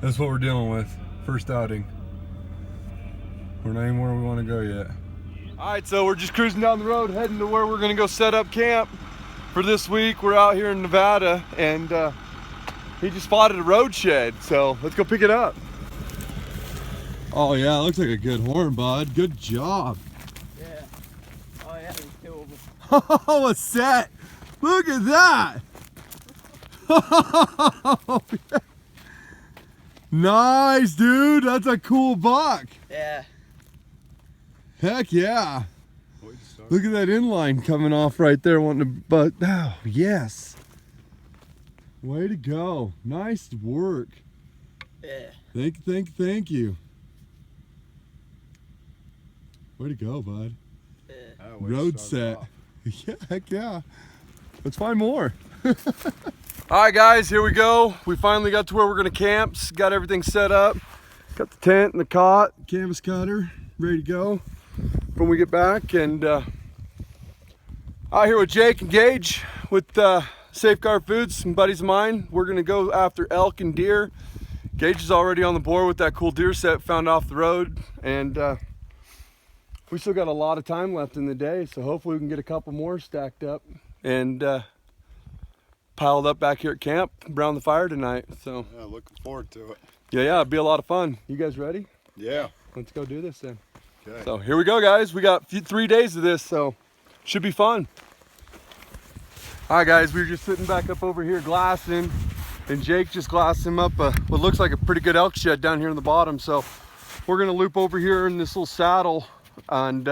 That's what we're dealing with. First outing. We're not even where we want to go yet. All right, so we're just cruising down the road, heading to where we're gonna go set up camp for this week. We're out here in Nevada, and he just spotted a road shed, so let's go pick it up. Oh yeah, it looks like a good horn, bud. Good job. Yeah. Oh yeah, there's two of them. Oh, a set. Look at that. Oh, yeah. Nice, dude. That's a cool buck. Yeah. Heck yeah. Look at that inline coming off right there, wanting to butt. Oh, yes. Way to go. Nice work. Yeah. Thank you. Way to go, bud. Yeah. Road set. Yeah, heck yeah. Let's find more. All right, guys, here we go. We finally got to where we're gonna camp. Got everything set up. Got the tent and the cot, canvas cutter, ready to go when we get back. And out here with Jake and Gage with Safeguard Foods, some buddies of mine. We're gonna go after elk and deer. Gage is already on the board with that cool deer set found off the road, and we still got a lot of time left in the day, so hopefully we can get a couple more stacked up and piled up back here at camp around the fire tonight. So yeah, looking forward to it. Yeah, it'll be a lot of fun. You guys ready? Yeah. Let's go do this then. Okay. So here we go, guys. We got 3 days of this, so should be fun. All right, guys, we were just sitting back up over here glassing, and Jake just glassed him up what looks like a pretty good elk shed down here in the bottom. So we're gonna loop over here in this little saddle and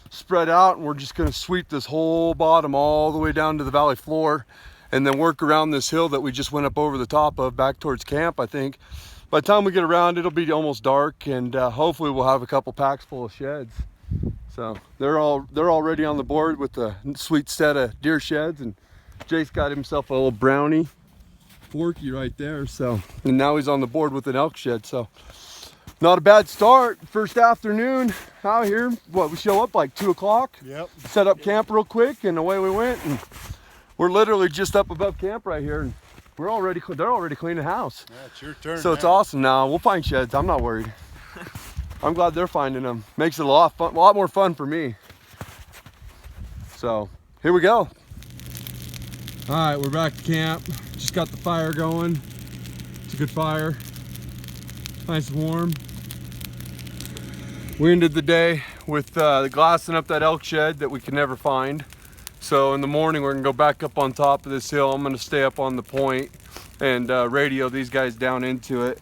spread out, and we're just gonna sweep this whole bottom all the way down to the valley floor, and then work around this hill that we just went up over the top of back towards camp. I think by the time we get around, it'll be almost dark, and hopefully we'll have a couple packs full of sheds. So they're already on the board with a sweet set of deer sheds, and Jake's got himself a little brownie forky right there. So, and now he's on the board with an elk shed. So not a bad start. First afternoon out here. What, we show up like 2 o'clock? Yep. Set up camp real quick, and away we went. And we're literally just up above camp right here, and they're already cleaning house. Yeah, it's your turn. So it's awesome now. We'll find sheds. I'm not worried. I'm glad they're finding them. Makes it a lot more fun for me. So here we go. All right, we're back to camp. Just got the fire going. It's a good fire. Nice and warm. We ended the day with glassing up that elk shed that we could never find. So in the morning, we're gonna go back up on top of this hill. I'm gonna stay up on the point and radio these guys down into it.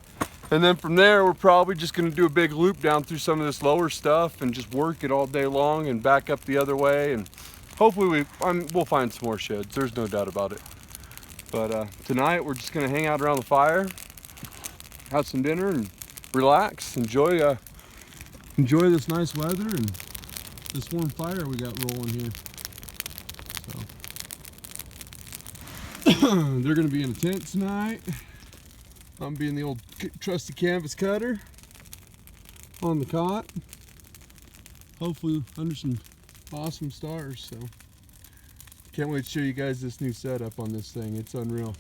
And then from there, we're probably just gonna do a big loop down through some of this lower stuff and just work it all day long and back up the other way. And hopefully we'll find some more sheds. There's no doubt about it. But tonight, we're just gonna hang out around the fire, have some dinner, and relax. Enjoy this nice weather and this warm fire we got rolling here. They're gonna be in a tent tonight. I'm being the old trusty canvas cutter on the cot. Hopefully under some awesome stars. So can't wait to show you guys this new setup on this thing. It's unreal.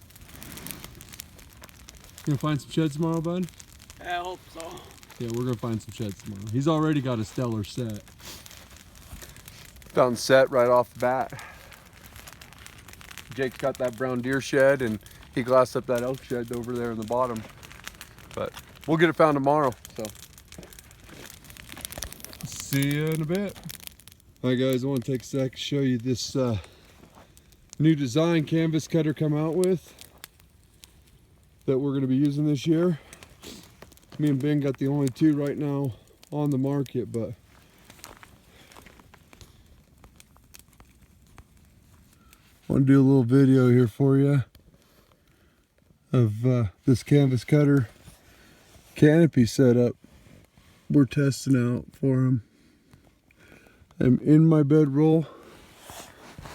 Gonna find some sheds tomorrow, bud? I hope so. Yeah, we're gonna find some sheds tomorrow. He's already got a stellar set. Found set right off the bat. Jake's got that brown deer shed, and he glassed up that elk shed over there in the bottom. But we'll get it found tomorrow. So see you in a bit. All right, guys, I want to take a sec to show you this new design canvas cutter come out with that we're going to be using this year. Me and Ben got the only 2 right now on the market, but I want to do a little video here for you of this canvas cutter canopy setup we're testing out for him. I'm in my bedroll,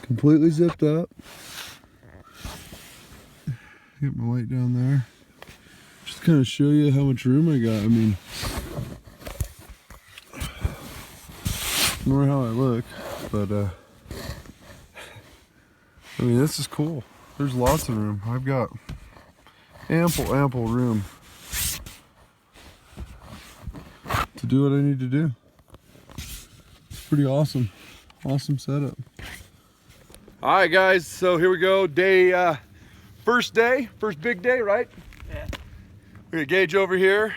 completely zipped up. Get my light down there. Just kind of show you how much room I got. I mean, ignore how I look, but I mean, this is cool. There's lots of room. I've got ample room. do what I need to do. It's pretty awesome. Awesome setup. All right, guys, so here we go. First big day, right? Yeah. We got Gage over here.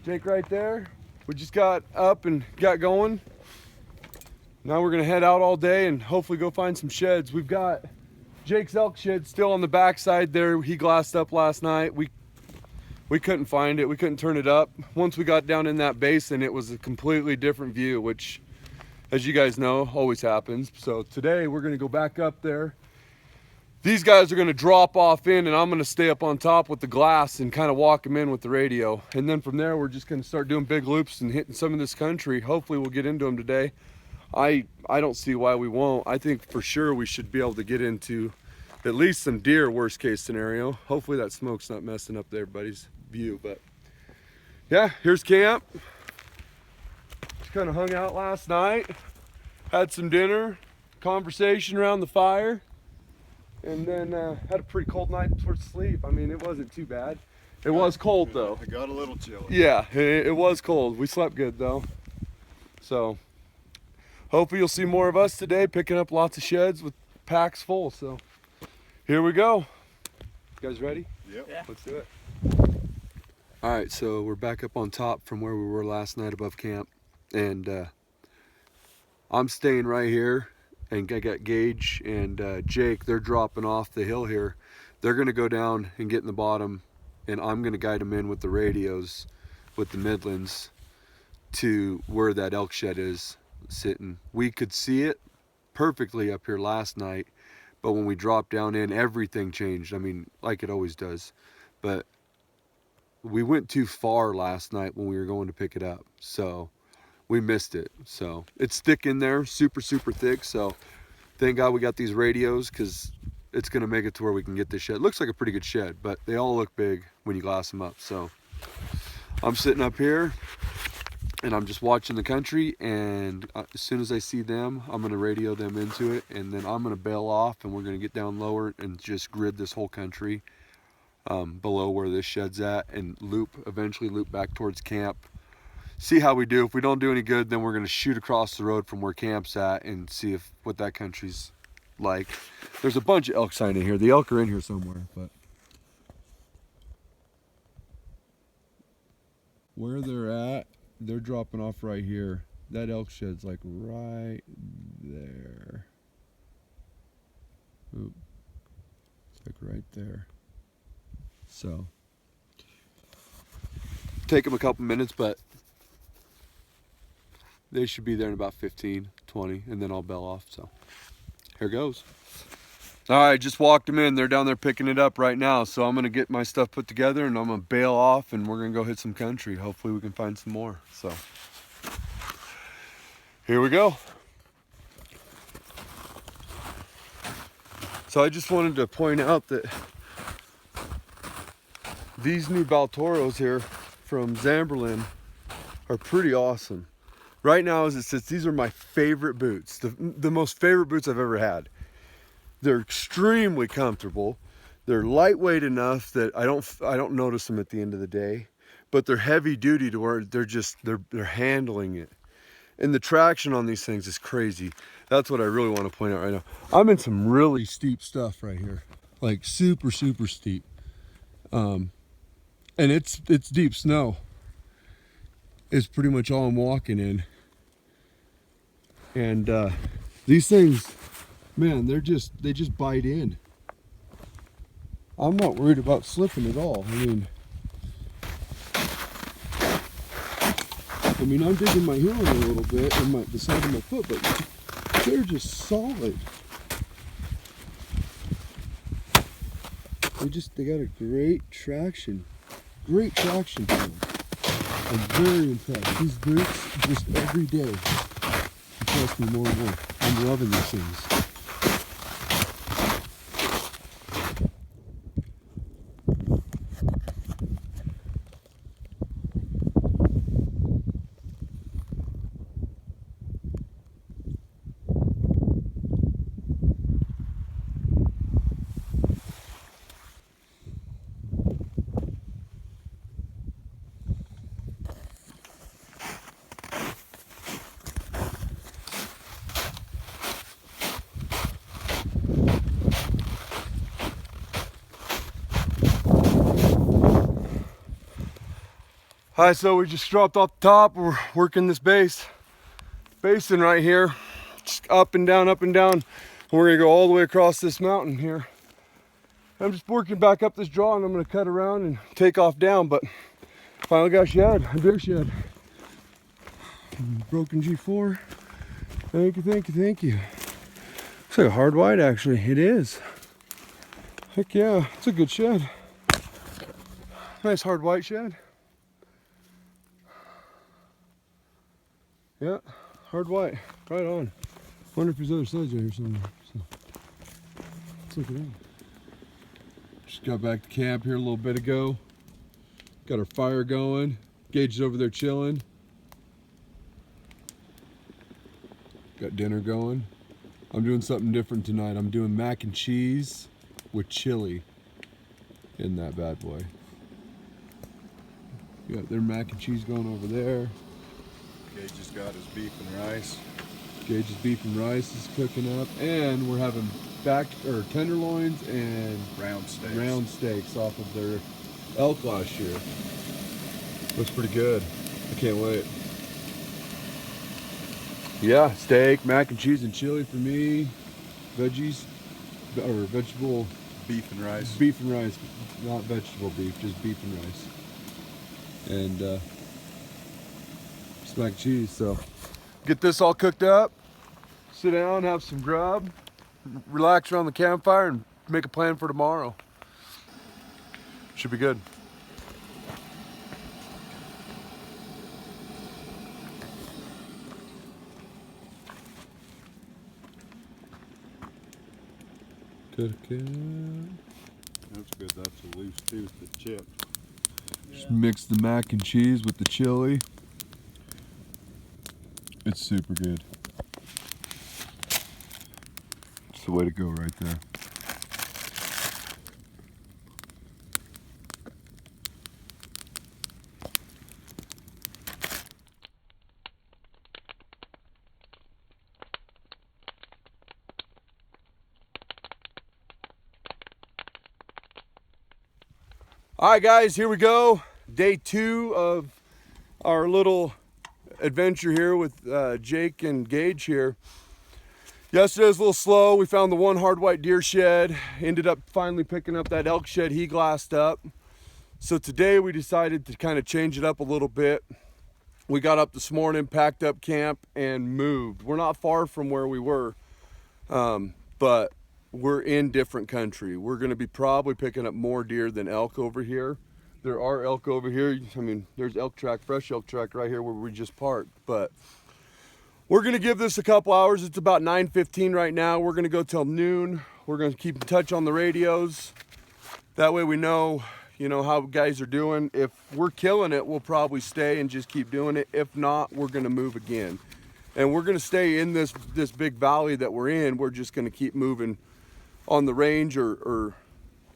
Jake right there. We just got up and got going. Now we're gonna head out all day and hopefully go find some sheds. We've got Jake's elk shed still on the backside there. He glassed up last night. We couldn't find it. We couldn't turn it up. Once we got down in that basin, it was a completely different view, which, as you guys know, always happens. So today we're gonna go back up there. These guys are gonna drop off in and I'm gonna stay up on top with the glass and kind of walk them in with the radio. And then from there, we're just gonna start doing big loops and hitting some of this country. Hopefully we'll get into them today. I don't see why we won't. I think for sure we should be able to get into at least some deer, worst case scenario. Hopefully that smoke's not messing up everybody's view, but yeah, here's camp. Just kind of hung out last night, had some dinner, conversation around the fire, and then had a pretty cold night for sleep. I mean, it wasn't too bad. It was cold though. It got a little chilly. Yeah, it was cold. We slept good though. So hopefully you'll see more of us today, picking up lots of sheds with packs full. So here we go. You guys ready? Yep. Yeah. Let's do it. All right, so we're back up on top from where we were last night above camp. And I'm staying right here. And I got Gage and Jake. They're dropping off the hill here. They're gonna go down and get in the bottom. And I'm gonna guide them in with the radios, with the Midlands, to where that elk shed is sitting. We could see it perfectly up here last night, but when we dropped down in, everything changed. I mean, like it always does. But we went too far last night when we were going to pick it up, so we missed it. So it's thick in there, super thick. So thank God we got these radios, because it's gonna make it to where we can get this shed. It looks like a pretty good shed, but they all look big when you glass them up. So I'm sitting up here and I'm just watching the country, and as soon as I see them, I'm gonna radio them into it, and then I'm gonna bail off and we're gonna get down lower and just grid this whole country below where this shed's at, and eventually loop back towards camp. See how we do. If we don't do any good, then we're gonna shoot across the road from where camp's at and see what that country's like. There's a bunch of elk sign in here. The elk are in here somewhere, but where they're at, they're dropping off right here. That elk shed's like right there. Oop. It's like right there. So take them a couple minutes, but they should be there in about 15, 20, and then I'll bail off. So here goes. All right, just walked them in. They're down there picking it up right now. So I'm gonna get my stuff put together and I'm gonna bail off and we're gonna go hit some country. Hopefully we can find some more. So here we go. So I just wanted to point out that these new Baltoros here from Zamberlan are pretty awesome. Right now, as it sits, these are my favorite boots. The most favorite boots I've ever had. They're extremely comfortable. They're lightweight enough that I don't notice them at the end of the day, but they're heavy duty to where they're handling it. And the traction on these things is crazy. That's what I really want to point out right now. I'm in some really steep stuff right here, like super steep. And it's deep snow. It's pretty much all I'm walking in. And these things, man, they just bite in. I'm not worried about slipping at all. I mean, I'm digging my heel in a little bit and the side of my foot, but they're just solid. They got a great traction to them. I'm very impressed. These boots, just every day, impress me more and more. I'm loving these things. All right, so we just dropped off the top. We're working this basin right here, just up and down, up and down. We're gonna go all the way across this mountain here. I'm just working back up this draw, and I'm gonna cut around and take off down, but finally got a shed, a deer shed. Broken G4. Thank you, thank you, thank you. Looks like a hard white, actually. It is. Heck yeah, it's a good shed. Nice hard white shed. Yeah, hard white, right on. Wonder if there's other sides right here somewhere. So, let's look at that. Just got back to camp here a little bit ago. Got our fire going. Gage is over there chilling. Got dinner going. I'm doing something different tonight. I'm doing mac and cheese with chili in that bad boy. Got their mac and cheese going over there. Gage just got his beef and rice. Gage's beef and rice is cooking up, and we're having tenderloins and round steaks off of their elk last year. Looks pretty good. I can't wait. Yeah, steak, mac and cheese, and chili for me. Veggies, or vegetable. Beef and rice. Beef and rice, not vegetable beef, just beef and rice. And just mac and cheese. So get this all cooked up, sit down, have some grub, relax around the campfire, and make a plan for tomorrow. Should be good. That's good. That's a loose tooth that chipped. Just mix the mac and cheese with the chili. It's super good. It's the way to go right there. All right, guys, here we go. Day 2 of our little adventure here with Jake and Gage here. Yesterday was a little slow. We found the one hard white deer shed. Ended up finally picking up that elk shed he glassed up. So today we decided to kind of change it up a little bit. We got up this morning, packed up camp, and moved. We're not far from where we were, but we're in different country. We're gonna be probably picking up more deer than elk over here. There are elk over here. I mean, there's elk track, fresh elk track right here where we just parked, but we're gonna give this a couple hours. It's about 9:15 right now. We're gonna go till noon. We're gonna keep in touch on the radios. That way we know, how guys are doing. If we're killing it, we'll probably stay and just keep doing it. If not, we're gonna move again. And we're gonna stay in this big valley that we're in. We're just gonna keep moving on the range or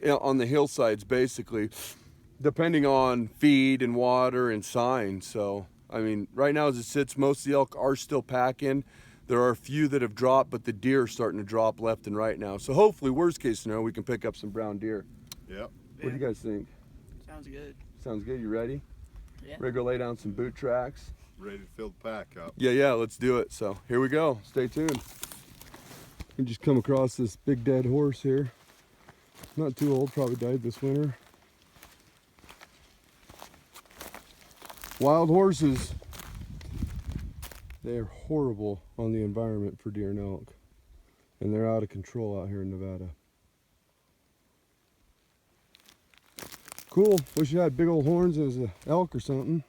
on the hillsides, basically, depending on feed and water and signs. So, I mean, right now as it sits, most of the elk are still packing. There are a few that have dropped, but the deer are starting to drop left and right now. So hopefully, worst case scenario, we can pick up some brown deer. Yep. What do you guys think? Sounds good. Sounds good. You ready? Yeah. Ready to go lay down some boot tracks? Ready to fill the pack up. Yeah, let's do it. So here we go. Stay tuned. We just come across this big dead horse here. Not too old, probably died this winter. Wild horses, they are horrible on the environment for deer and elk. And they're out of control out here in Nevada. Cool. Wish you had big old horns as an elk or something.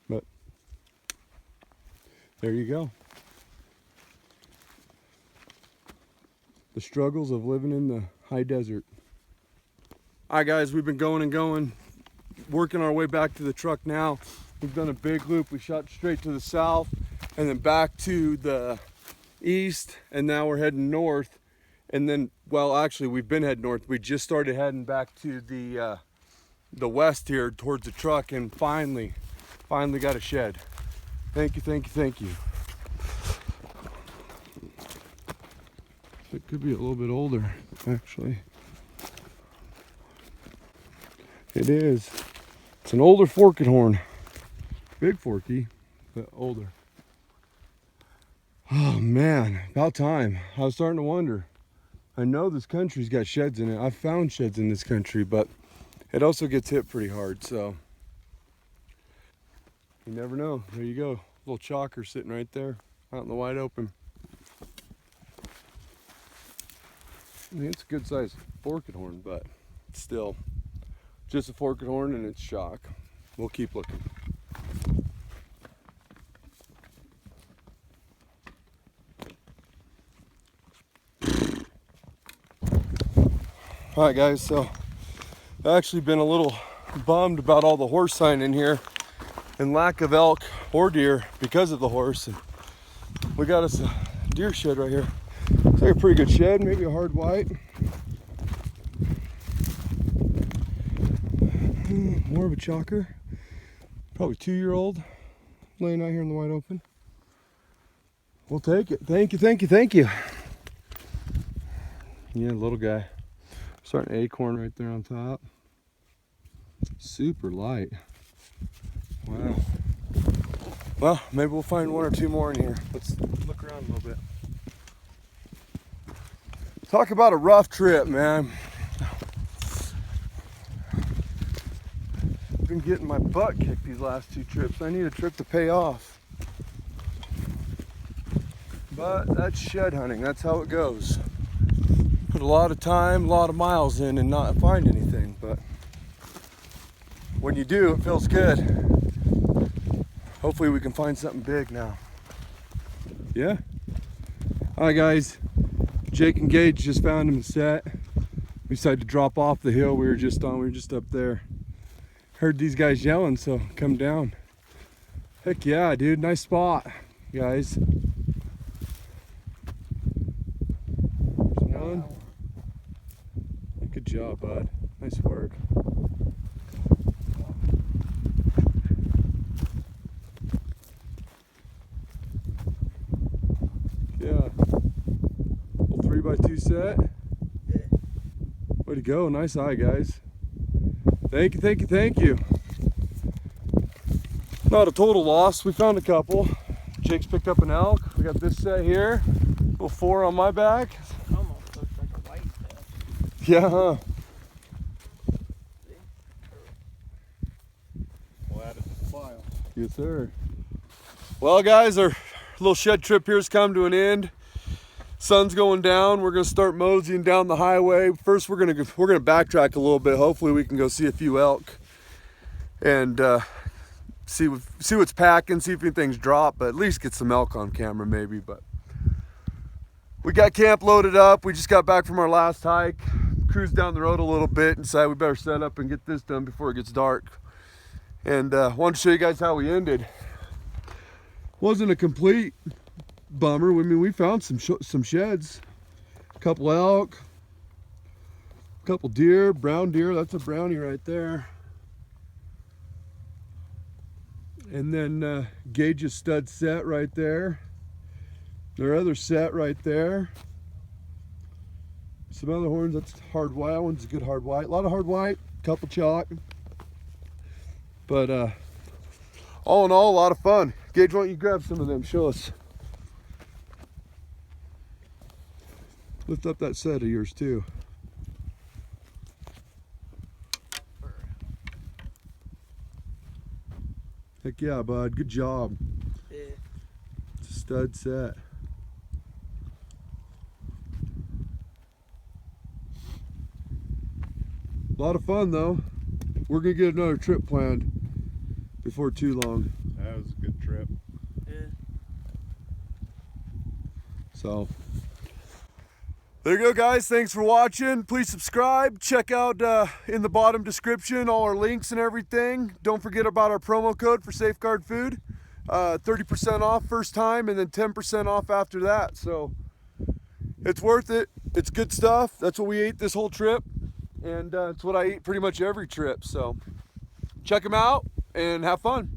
But there you go. The struggles of living in the high desert. All right, guys, we've been going and going, working our way back to the truck now. We've done a big loop. We shot straight to the south and then back to the east, and now we're heading north. And then, well, actually, we've been heading north. We just started heading back to the west here towards the truck, and finally got a shed. Thank you, thank you, thank you. It could be a little bit older, actually. It is. It's an older forked horn. Big forky, but older. Oh man, about time. I was starting to wonder. I know this country's got sheds in it. I've found sheds in this country, but it also gets hit pretty hard, so you never know. There you go. Little chalker sitting right there out in the wide open. I mean, it's a good sized forked horn, but still just a forked horn and it's shock. We'll keep looking. All right, guys, so I've actually been a little bummed about all the horse sign in here and lack of elk or deer because of the horse. And we got us a deer shed right here. It's like a pretty good shed, maybe a hard white. More of a chalker, probably 2-year-old, laying out here in the wide open. We'll take it. Thank you, thank you, thank you. Yeah, little guy. Starting acorn right there on top. Super light. Wow. Well, maybe we'll find 1 or 2 more in here. Let's look around a little bit. Talk about a rough trip, man. I've been getting my butt kicked these last 2 trips. I need a trip to pay off. But that's shed hunting. That's how it goes. Put a lot of time, a lot of miles in and not find anything, but when you do, it feels good. Hopefully we can find something big now. Yeah? Alright guys, Jake and Gage just found him a set. We decided to drop off the hill we were just on. We were just up there. Heard these guys yelling, so come down. Heck yeah, dude, nice spot, guys. There's one. Good job, bud. Nice work. Yeah. Little 3x2 set. Yeah. Way to go. Nice eye, guys. Thank you, thank you, thank you. Not a total loss. We found a couple. Jake's picked up an elk. We got this set here. Little 4 on my back. Almost looks like a white set. Yeah, huh? We'll add it to the file. Yes, sir. Well, guys, our little shed trip here has come to an end. Sun's going down. We're gonna start moseying down the highway. First, we're gonna backtrack a little bit. Hopefully, we can go see a few elk and see what's packing, see if anything's dropped, but at least get some elk on camera, maybe. But we got camp loaded up. We just got back from our last hike. Cruised down the road a little bit and decided we better set up and get this done before it gets dark. And wanted to show you guys how we ended. Wasn't a complete bummer. I mean, we found some sheds, a couple elk, a couple deer, brown deer. That's a brownie right there. And then Gage's stud set right there. Their other set right there. Some other horns. That's hard white. That one's a good hard white. A lot of hard white, couple chalk. But all in all, a lot of fun. Gage, why don't you grab some of them? Show us. Lift up that set of yours too. Heck yeah, bud. Good job. Yeah. It's a stud set. A lot of fun though. We're gonna get another trip planned before too long. That was a good trip. Yeah. So there you go, guys. Thanks for watching. Please subscribe. Check out in the bottom description all our links and everything. Don't forget about our promo code for Safeguard Food. 30% off first time and then 10% off after that. So it's worth it. It's good stuff. That's what we ate this whole trip. And it's what I eat pretty much every trip. So check them out and have fun.